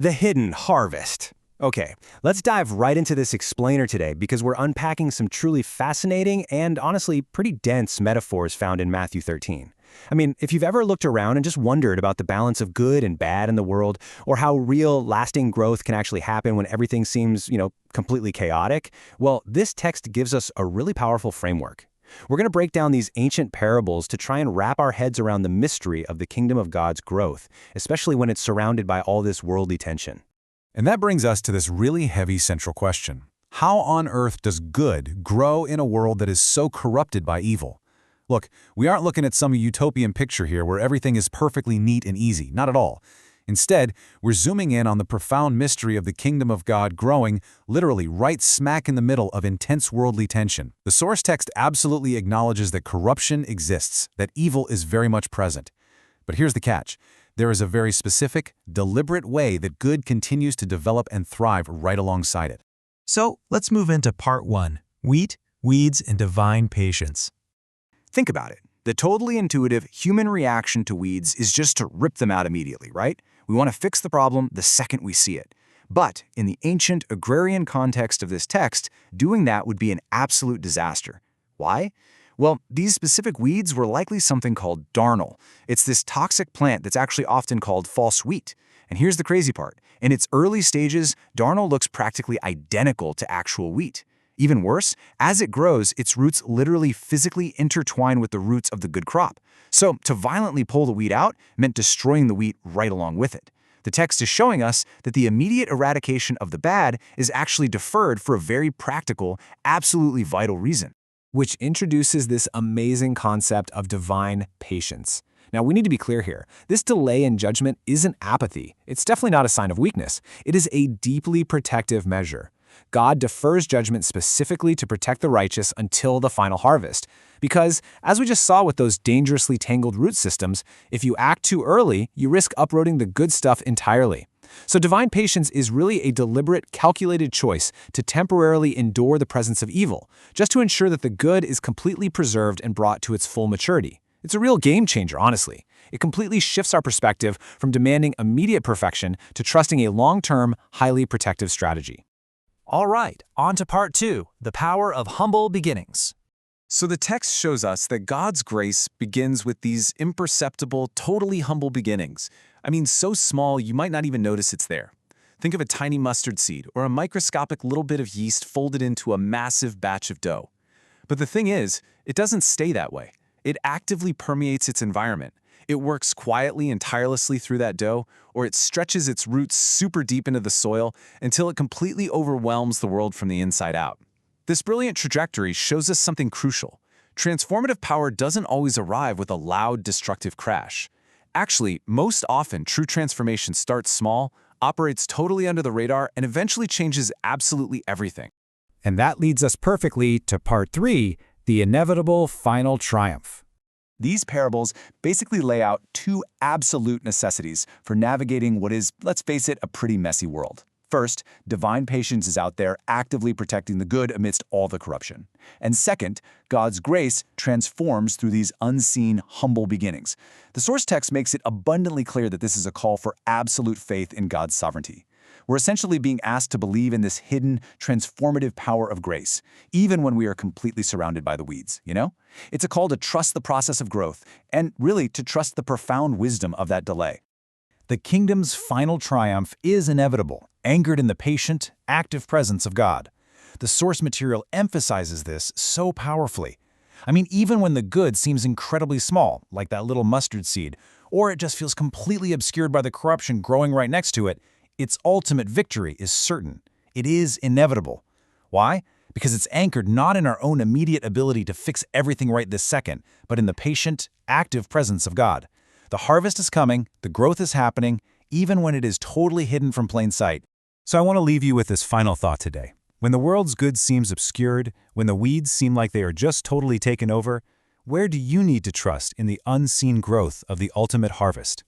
The hidden harvest. Okay, let's dive right into this explainer today because we're unpacking some truly fascinating and honestly pretty dense metaphors found in Matthew 13. I mean, if you've ever looked around and just wondered about the balance of good and bad in the world, or how real, lasting growth can actually happen when everything seems, completely chaotic, well, this text gives us a really powerful framework. We're going to break down these ancient parables to try and wrap our heads around the mystery of the kingdom of God's growth, especially when it's surrounded by all this worldly tension. And that brings us to this really heavy central question. How on earth does good grow in a world that is so corrupted by evil? Look, we aren't looking at some utopian picture here where everything is perfectly neat and easy, not at all. Instead, we're zooming in on the profound mystery of the kingdom of God growing, literally right smack in the middle of intense worldly tension. The source text absolutely acknowledges that corruption exists, that evil is very much present. But here's the catch. There is a very specific, deliberate way that good continues to develop and thrive right alongside it. So let's move into part 1, wheat, weeds, and divine patience. Think about it. The totally intuitive human reaction to weeds is just to rip them out immediately, right? We want to fix the problem the second we see it. But in the ancient agrarian context of this text, doing that would be an absolute disaster. Why? Well, these specific weeds were likely something called darnel. It's this toxic plant that's actually often called false wheat. And here's the crazy part. In its early stages, darnel looks practically identical to actual wheat. Even worse, as it grows, its roots literally physically intertwine with the roots of the good crop. So to violently pull the wheat out meant destroying the wheat right along with it. The text is showing us that the immediate eradication of the bad is actually deferred for a very practical, absolutely vital reason, which introduces this amazing concept of divine patience. Now, we need to be clear here. This delay in judgment isn't apathy. It's definitely not a sign of weakness. It is a deeply protective measure. God defers judgment specifically to protect the righteous until the final harvest. Because, as we just saw with those dangerously tangled root systems, if you act too early, you risk uprooting the good stuff entirely. So divine patience is really a deliberate, calculated choice to temporarily endure the presence of evil, just to ensure that the good is completely preserved and brought to its full maturity. It's a real game changer, honestly. It completely shifts our perspective from demanding immediate perfection to trusting a long-term, highly protective strategy. All right, on to part 2, the power of humble beginnings. So the text shows us that God's grace begins with these imperceptible, totally humble beginnings. I mean, so small you might not even notice it's there. Think of a tiny mustard seed or a microscopic little bit of yeast folded into a massive batch of dough. But the thing is, it doesn't stay that way. It actively permeates its environment. It works quietly and tirelessly through that dough, or it stretches its roots super deep into the soil until it completely overwhelms the world from the inside out. This brilliant trajectory shows us something crucial. Transformative power doesn't always arrive with a loud, destructive crash. Actually, most often, true transformation starts small, operates totally under the radar, and eventually changes absolutely everything. And that leads us perfectly to part 3, the inevitable final triumph. These parables basically lay out two absolute necessities for navigating what is, let's face it, a pretty messy world. First, divine patience is out there actively protecting the good amidst all the corruption. And second, God's grace transforms through these unseen, humble beginnings. The source text makes it abundantly clear that this is a call for absolute faith in God's sovereignty. We're essentially being asked to believe in this hidden, transformative power of grace, even when we are completely surrounded by the weeds, It's a call to trust the process of growth, and really to trust the profound wisdom of that delay. The kingdom's final triumph is inevitable, anchored in the patient, active presence of God. The source material emphasizes this so powerfully. I mean, even when the good seems incredibly small, like that little mustard seed, or it just feels completely obscured by the corruption growing right next to it, its ultimate victory is certain. It is inevitable. Why? Because it's anchored not in our own immediate ability to fix everything right this second, but in the patient, active presence of God. The harvest is coming, the growth is happening, even when it is totally hidden from plain sight. So I want to leave you with this final thought today. When the world's good seems obscured, when the weeds seem like they are just totally taken over, where do you need to trust in the unseen growth of the ultimate harvest?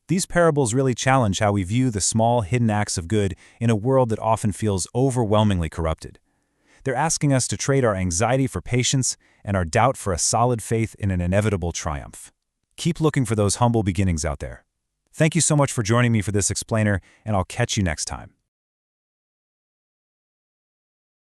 These parables really challenge how we view the small, hidden acts of good in a world that often feels overwhelmingly corrupted. They're asking us to trade our anxiety for patience and our doubt for a solid faith in an inevitable triumph. Keep looking for those humble beginnings out there. Thank you so much for joining me for this explainer, and I'll catch you next time.